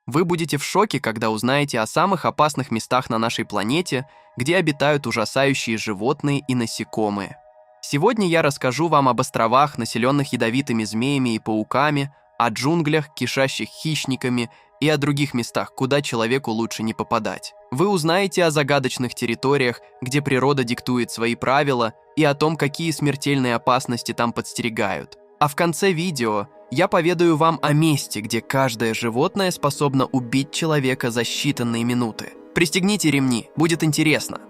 Вы будете в шоке, когда узнаете о самых опасных местах на нашей планете, где обитают ужасающие животные и насекомые. Сегодня я расскажу вам об островах, населенных ядовитыми змеями и пауками, о джунглях, кишащих хищниками, и о других местах, куда человеку лучше не попадать. Вы узнаете о загадочных территориях, где природа диктует свои правила, и о том, какие смертельные опасности там подстерегают. А в конце видео я поведаю вам о месте, где каждое животное способно убить человека за считанные минуты. Пристегните ремни, будет интересно.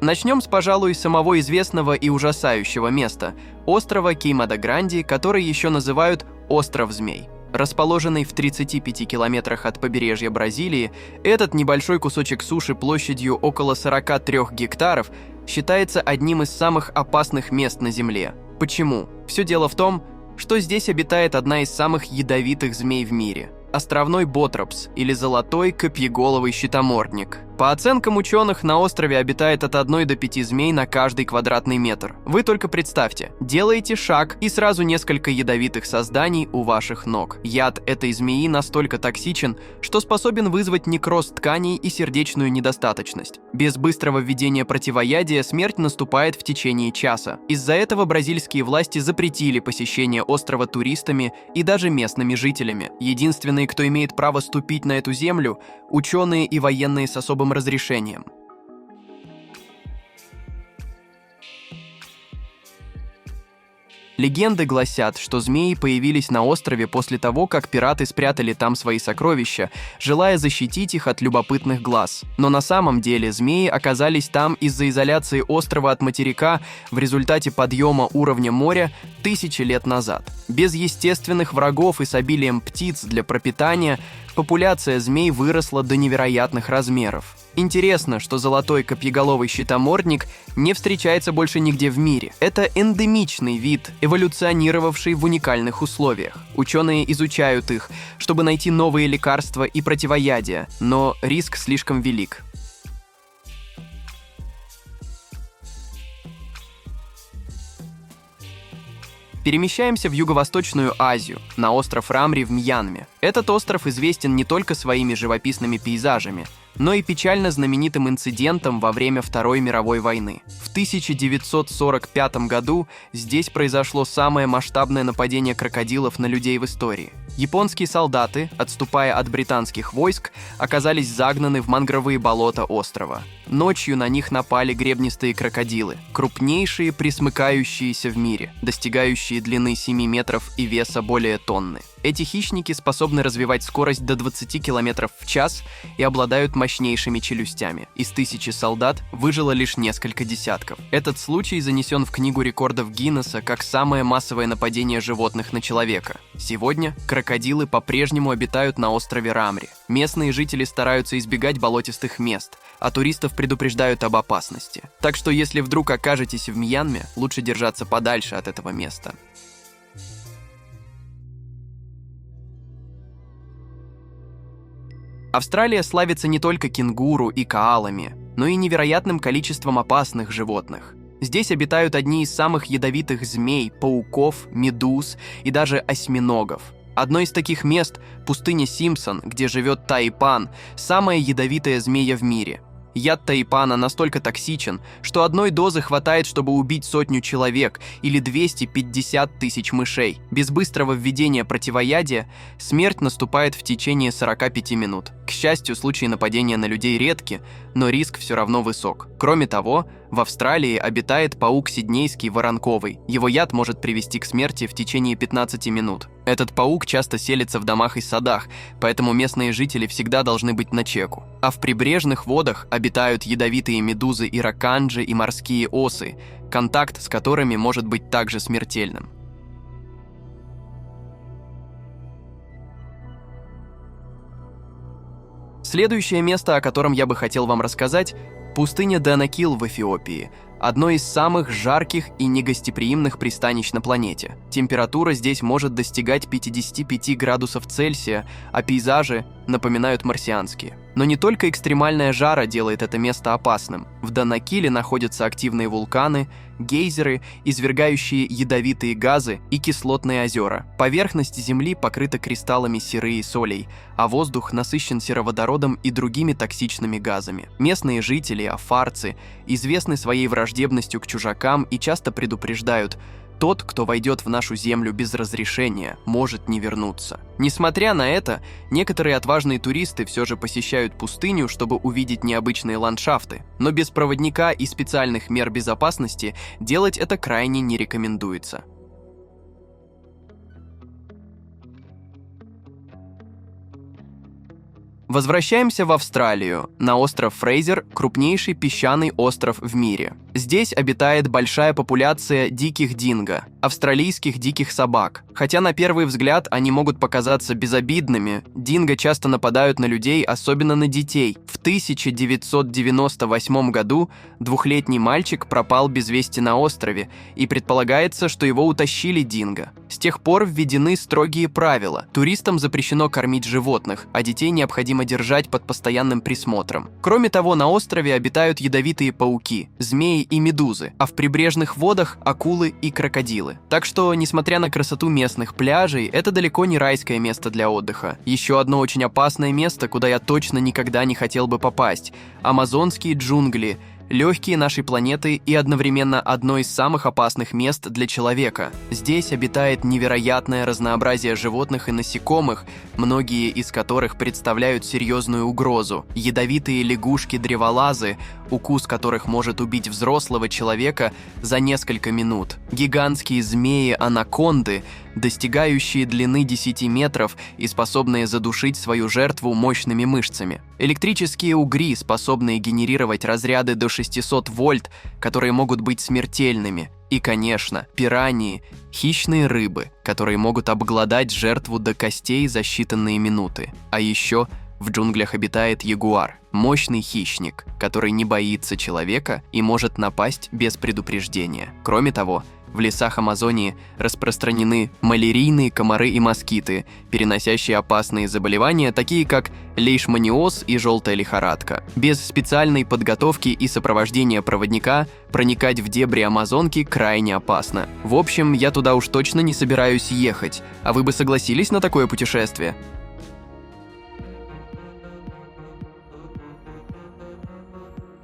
Начнем с, пожалуй, самого известного и ужасающего места – острова Кеймада-Гранди, который еще называют «Остров Змей». Расположенный в 35 километрах от побережья Бразилии, этот небольшой кусочек суши площадью около 43 гектаров считается одним из самых опасных мест на Земле. Почему? Все дело в том, что здесь обитает одна из самых ядовитых змей в мире – островной ботропс или золотой копьеголовый щитомордник. По оценкам ученых, на острове обитает от 1 до 5 змей на каждый квадратный метр. Вы только представьте, делаете шаг и сразу несколько ядовитых созданий у ваших ног. Яд этой змеи настолько токсичен, что способен вызвать некроз тканей и сердечную недостаточность. Без быстрого введения противоядия смерть наступает в течение часа. Из-за этого бразильские власти запретили посещение острова туристами и даже местными жителями. Единственные, кто имеет право ступить на эту землю – ученые и военные с особым разрешением. Легенды гласят, что змеи появились на острове после того, как пираты спрятали там свои сокровища, желая защитить их от любопытных глаз. Но на самом деле змеи оказались там из-за изоляции острова от материка в результате подъема уровня моря тысячи лет назад. Без естественных врагов и с обилием птиц для пропитания популяция змей выросла до невероятных размеров. Интересно, что золотой копьеголовый щитомордник не встречается больше нигде в мире. Это эндемичный вид, эволюционировавший в уникальных условиях. Ученые изучают их, чтобы найти новые лекарства и противоядия, но риск слишком велик. Перемещаемся в Юго-Восточную Азию, на остров Рамри в Мьянме. Этот остров известен не только своими живописными пейзажами, но и печально знаменитым инцидентом во время Второй мировой войны. В 1945 году здесь произошло самое масштабное нападение крокодилов на людей в истории. Японские солдаты, отступая от британских войск, оказались загнаны в мангровые болота острова. Ночью на них напали гребнистые крокодилы, крупнейшие пресмыкающиеся в мире, достигающие длины 7 метров и веса более тонны. Эти хищники способны развивать скорость до 20 км в час и обладают мощнейшими челюстями. Из 1000 солдат выжило лишь несколько десятков. Этот случай занесен в Книгу рекордов Гиннесса как самое массовое нападение животных на человека. Сегодня крокодилы по-прежнему обитают на острове Рамри. Местные жители стараются избегать болотистых мест, а туристов предупреждают об опасности. Так что если вдруг окажетесь в Мьянме, лучше держаться подальше от этого места. Австралия славится не только кенгуру и коалами, но и невероятным количеством опасных животных. Здесь обитают одни из самых ядовитых змей, пауков, медуз и даже осьминогов. Одно из таких мест – пустыня Симпсон, где живет тайпан, самая ядовитая змея в мире. Яд тайпана настолько токсичен, что одной дозы хватает, чтобы убить 100 человек или 250 тысяч мышей. Без быстрого введения противоядия смерть наступает в течение 45 минут. К счастью, случаи нападения на людей редки, но риск все равно высок. Кроме того, в Австралии обитает паук сиднейский воронковый. Его яд может привести к смерти в течение 15 минут. Этот паук часто селится в домах и садах, поэтому местные жители всегда должны быть начеку. А в прибрежных водах обитают ядовитые медузы и раканджи и морские осы, контакт с которыми может быть также смертельным. Следующее место, о котором я бы хотел вам рассказать – пустыня Данакил в Эфиопии, одно из самых жарких и негостеприимных пристанищ на планете. Температура здесь может достигать 55 градусов Цельсия, а пейзажи напоминают марсианские. Но не только экстремальная жара делает это место опасным. В Данакиле находятся активные вулканы, гейзеры, извергающие ядовитые газы и кислотные озера. Поверхность Земли покрыта кристаллами серы и солей, а воздух насыщен сероводородом и другими токсичными газами. Местные жители, афарцы, известны своей враждебностью к чужакам и часто предупреждают: тот, кто войдет в нашу землю без разрешения, может не вернуться. Несмотря на это, некоторые отважные туристы все же посещают пустыню, чтобы увидеть необычные ландшафты, но без проводника и специальных мер безопасности делать это крайне не рекомендуется. Возвращаемся в Австралию, на остров Фрейзер, крупнейший песчаный остров в мире. Здесь обитает большая популяция диких динго, австралийских диких собак. Хотя на первый взгляд они могут показаться безобидными, динго часто нападают на людей, особенно на детей. В 1998 году двухлетний мальчик пропал без вести на острове, и предполагается, что его утащили динго. С тех пор введены строгие правила. Туристам запрещено кормить животных, а детей необходимо держать под постоянным присмотром. Кроме того, на острове обитают ядовитые пауки, змеи и медузы, а в прибрежных водах – акулы и крокодилы. Так что, несмотря на красоту местных пляжей, это далеко не райское место для отдыха. Еще одно очень опасное место, куда я точно никогда не хотел бы попасть – амазонские джунгли, легкие нашей планеты и одновременно одно из самых опасных мест для человека. Здесь обитает невероятное разнообразие животных и насекомых, многие из которых представляют серьезную угрозу. Ядовитые лягушки-древолазы, укус которых может убить взрослого человека за несколько минут. Гигантские змеи-анаконды, достигающие длины 10 метров и способные задушить свою жертву мощными мышцами. Электрические угри, способные генерировать разряды до 600 вольт, которые могут быть смертельными. И, конечно, пираньи, хищные рыбы, которые могут обглодать жертву до костей за считанные минуты. А еще в джунглях обитает ягуар, мощный хищник, который не боится человека и может напасть без предупреждения. Кроме того, в лесах Амазонии распространены малярийные комары и москиты, переносящие опасные заболевания, такие как лейшманиоз и желтая лихорадка. Без специальной подготовки и сопровождения проводника проникать в дебри Амазонки крайне опасно. В общем, я туда уж точно не собираюсь ехать. А вы бы согласились на такое путешествие?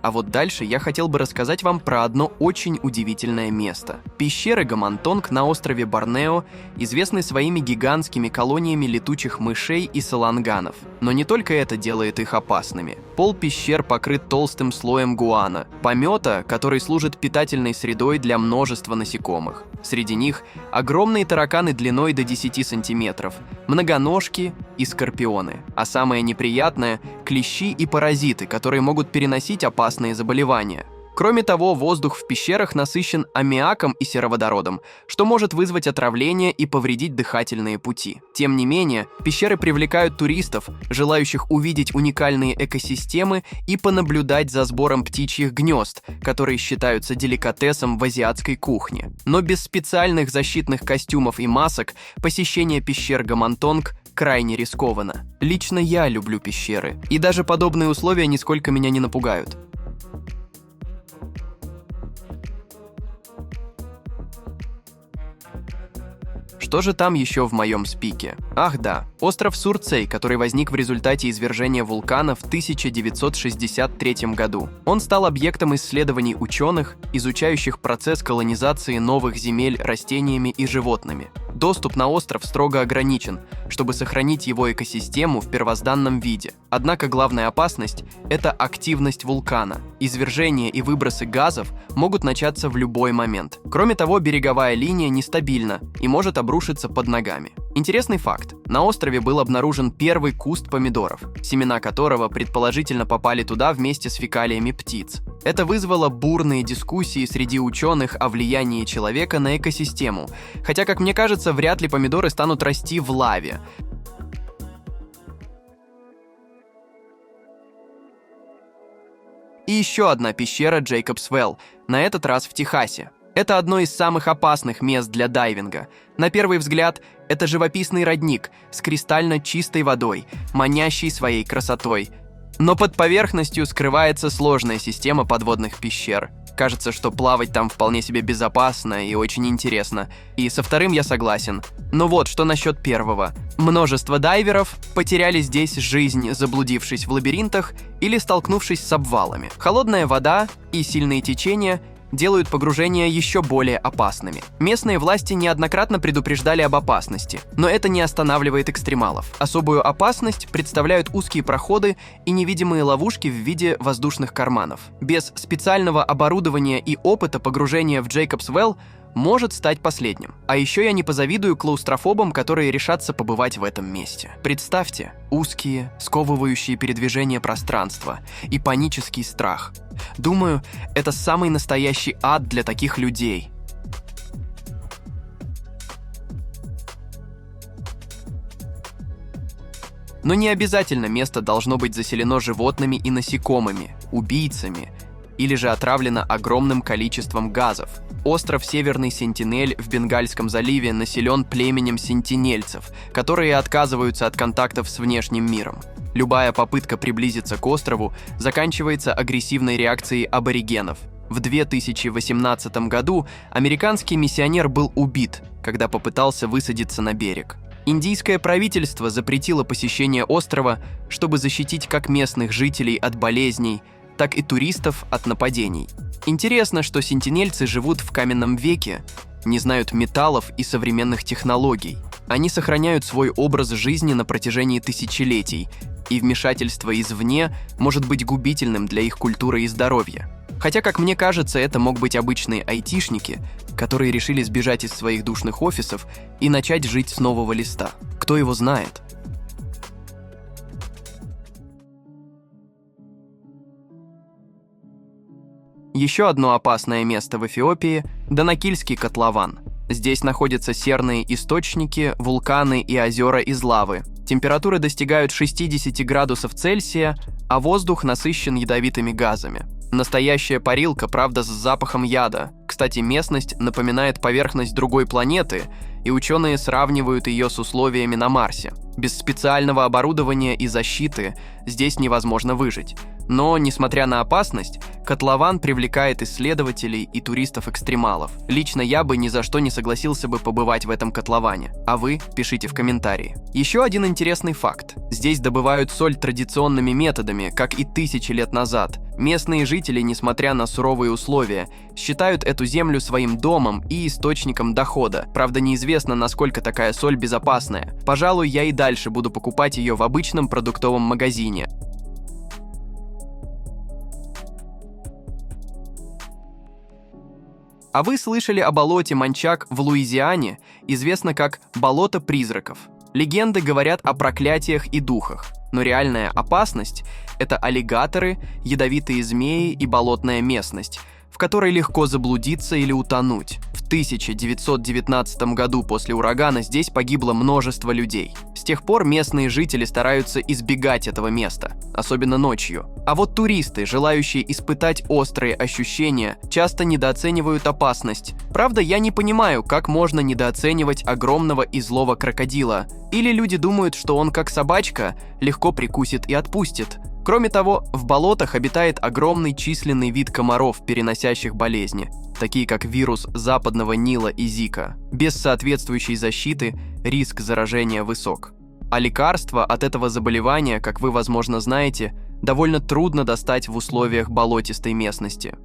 А вот дальше я хотел бы рассказать вам про одно очень удивительное место. Пещеры Гамантонг на острове Борнео известны своими гигантскими колониями летучих мышей и саланганов. Но не только это делает их опасными. Пол пещер покрыт толстым слоем гуано, помета, который служит питательной средой для множества насекомых. Среди них огромные тараканы длиной до 10 сантиметров, многоножки и скорпионы. А самое неприятное – клещи и паразиты, которые могут переносить опасные заболевания. Кроме того, воздух в пещерах насыщен аммиаком и сероводородом, что может вызвать отравление и повредить дыхательные пути. Тем не менее, пещеры привлекают туристов, желающих увидеть уникальные экосистемы и понаблюдать за сбором птичьих гнезд, которые считаются деликатесом в азиатской кухне. Но без специальных защитных костюмов и масок посещение пещер Гамантонг крайне рискованно. Лично я люблю пещеры, и даже подобные условия нисколько меня не напугают. Что же там еще в моем спике? Ах да, остров Сурцей, который возник в результате извержения вулкана в 1963 году. Он стал объектом исследований ученых, изучающих процесс колонизации новых земель растениями и животными. Доступ на остров строго ограничен, чтобы сохранить его экосистему в первозданном виде. Однако главная опасность – это активность вулкана. Извержения и выбросы газов могут начаться в любой момент. Кроме того, береговая линия нестабильна и может обрушиться под ногами. Интересный факт. На острове был обнаружен первый куст помидоров, семена которого предположительно попали туда вместе с фекалиями птиц. Это вызвало бурные дискуссии среди ученых о влиянии человека на экосистему, хотя, как мне кажется, вряд ли помидоры станут расти в лаве. И еще одна пещера Джейкобс Велл, на этот раз в Техасе. Это одно из самых опасных мест для дайвинга. На первый взгляд, это живописный родник с кристально чистой водой, манящий своей красотой. Но под поверхностью скрывается сложная система подводных пещер. Кажется, что плавать там вполне себе безопасно и очень интересно. И со вторым я согласен. Но вот, что насчет первого. Множество дайверов потеряли здесь жизнь, заблудившись в лабиринтах или столкнувшись с обвалами. Холодная вода и сильные течения делают погружения еще более опасными. Местные власти неоднократно предупреждали об опасности, но это не останавливает экстремалов. Особую опасность представляют узкие проходы и невидимые ловушки в виде воздушных карманов. Без специального оборудования и опыта погружения в Джейкобс Вэлл может стать последним. А еще я не позавидую клаустрофобам, которые решатся побывать в этом месте. Представьте, узкие, сковывающие передвижение пространства и панический страх. Думаю, это самый настоящий ад для таких людей. Но не обязательно место должно быть заселено животными и насекомыми, убийцами, или же отравлено огромным количеством газов. Остров Северный Сентинель в Бенгальском заливе населен племенем сентинельцев, которые отказываются от контактов с внешним миром. Любая попытка приблизиться к острову заканчивается агрессивной реакцией аборигенов. В 2018 году американский миссионер был убит, когда попытался высадиться на берег. Индийское правительство запретило посещение острова, чтобы защитить как местных жителей от болезней, так и туристов от нападений. Интересно, что сентинельцы живут в каменном веке, не знают металлов и современных технологий. Они сохраняют свой образ жизни на протяжении тысячелетий, и вмешательство извне может быть губительным для их культуры и здоровья. Хотя, как мне кажется, это мог быть обычные айтишники, которые решили сбежать из своих душных офисов и начать жить с нового листа. Кто его знает? Еще одно опасное место в Эфиопии – Данакильский котлован. Здесь находятся серные источники, вулканы и озера из лавы. Температуры достигают 60 градусов Цельсия, а воздух насыщен ядовитыми газами. Настоящая парилка, правда, с запахом яда. Кстати, местность напоминает поверхность другой планеты, и ученые сравнивают ее с условиями на Марсе. Без специального оборудования и защиты здесь невозможно выжить. Но, несмотря на опасность, котлован привлекает исследователей и туристов-экстремалов. Лично я бы ни за что не согласился бы побывать в этом котловане. А вы пишите в комментарии. Еще один интересный факт. Здесь добывают соль традиционными методами, как и тысячи лет назад. Местные жители, несмотря на суровые условия, считают эту землю своим домом и источником дохода. Правда, неизвестно, насколько такая соль безопасная. Пожалуй, я и дальше буду покупать ее в обычном продуктовом магазине. А вы слышали о болоте Манчак в Луизиане, известно как «болото призраков». Легенды говорят о проклятиях и духах, но реальная опасность – это аллигаторы, ядовитые змеи и болотная местность, в которой легко заблудиться или утонуть. В 1919 году после урагана здесь погибло множество людей. С тех пор местные жители стараются избегать этого места, особенно ночью. А вот туристы, желающие испытать острые ощущения, часто недооценивают опасность. Правда, я не понимаю, как можно недооценивать огромного и злого крокодила. Или люди думают, что он как собачка, легко прикусит и отпустит. Кроме того, в болотах обитает огромный численный вид комаров, переносящих болезни, такие как вирус западного Нила и Зика. Без соответствующей защиты риск заражения высок. А лекарства от этого заболевания, как вы, возможно, знаете, довольно трудно достать в условиях болотистой местности.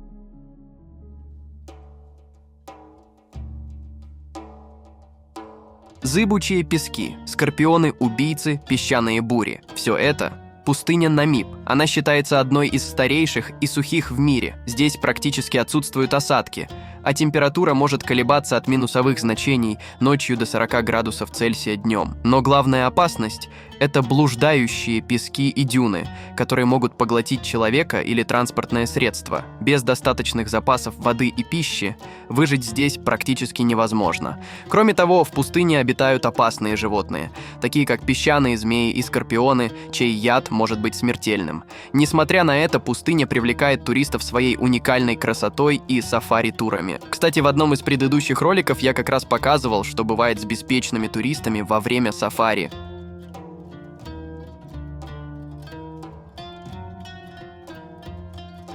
Зыбучие пески, скорпионы-убийцы, песчаные бури – все это – пустыня Намиб. Она считается одной из старейших и сухих в мире. Здесь практически отсутствуют осадки, а температура может колебаться от минусовых значений ночью до 40 градусов Цельсия днем. Но главная опасность – это блуждающие пески и дюны, которые могут поглотить человека или транспортное средство. Без достаточных запасов воды и пищи выжить здесь практически невозможно. Кроме того, в пустыне обитают опасные животные, такие как песчаные змеи и скорпионы, чей яд может быть смертельным. Несмотря на это, пустыня привлекает туристов своей уникальной красотой и сафари-турами. Кстати, в одном из предыдущих роликов я как раз показывал, что бывает с беспечными туристами во время сафари.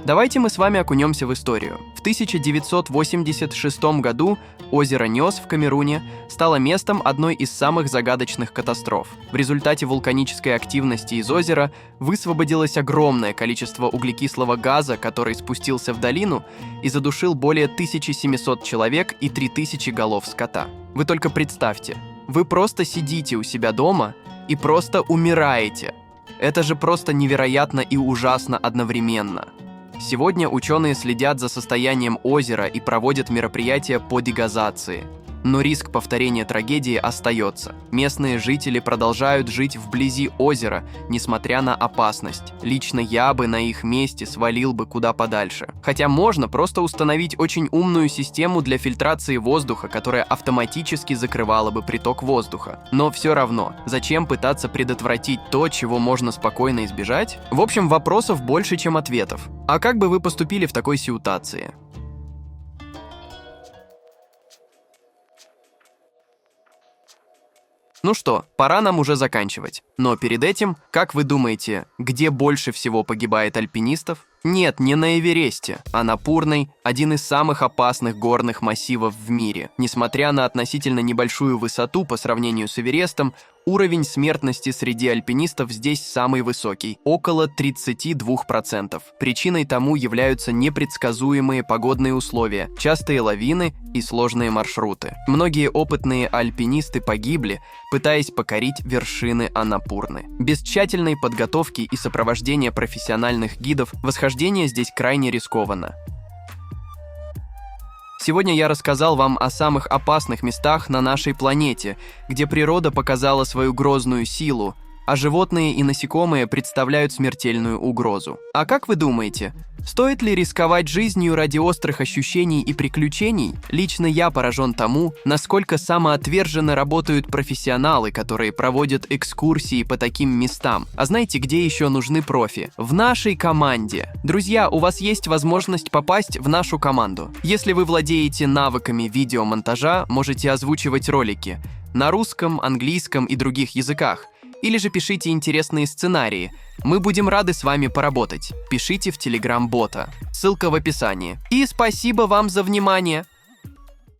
Давайте мы с вами окунемся в историю. В 1986 году озеро Нёс в Камеруне стало местом одной из самых загадочных катастроф. В результате вулканической активности из озера высвободилось огромное количество углекислого газа, который спустился в долину и задушил более 1700 человек и 3000 голов скота. Вы только представьте, вы просто сидите у себя дома и просто умираете. Это же просто невероятно и ужасно одновременно. Сегодня ученые следят за состоянием озера и проводят мероприятия по дегазации. Но риск повторения трагедии остается. Местные жители продолжают жить вблизи озера, несмотря на опасность. Лично я бы на их месте свалил бы куда подальше. Хотя можно просто установить очень умную систему для фильтрации воздуха, которая автоматически закрывала бы приток воздуха. Но все равно, зачем пытаться предотвратить то, чего можно спокойно избежать? В общем, вопросов больше, чем ответов. А как бы вы поступили в такой ситуации? Ну что, пора нам уже заканчивать. Но перед этим, как вы думаете, где больше всего погибает альпинистов? Нет, не на Эвересте, а на Пурной, один из самых опасных горных массивов в мире. Несмотря на относительно небольшую высоту по сравнению с Эверестом, уровень смертности среди альпинистов здесь самый высокий – около 32%. Причиной тому являются непредсказуемые погодные условия, частые лавины и сложные маршруты. Многие опытные альпинисты погибли, пытаясь покорить вершины Анапурны. Без тщательной подготовки и сопровождения профессиональных гидов восхождение здесь крайне рискованно. Сегодня я рассказал вам о самых опасных местах на нашей планете, где природа показала свою грозную силу, а животные и насекомые представляют смертельную угрозу. А как вы думаете, стоит ли рисковать жизнью ради острых ощущений и приключений? Лично я поражен тому, насколько самоотверженно работают профессионалы, которые проводят экскурсии по таким местам. А знаете, где еще нужны профи? В нашей команде. Друзья, у вас есть возможность попасть в нашу команду. Если вы владеете навыками видеомонтажа, можете озвучивать ролики на русском, английском и других языках. Или же пишите интересные сценарии. Мы будем рады с вами поработать. Пишите в Telegram-бота. Ссылка в описании. И спасибо вам за внимание!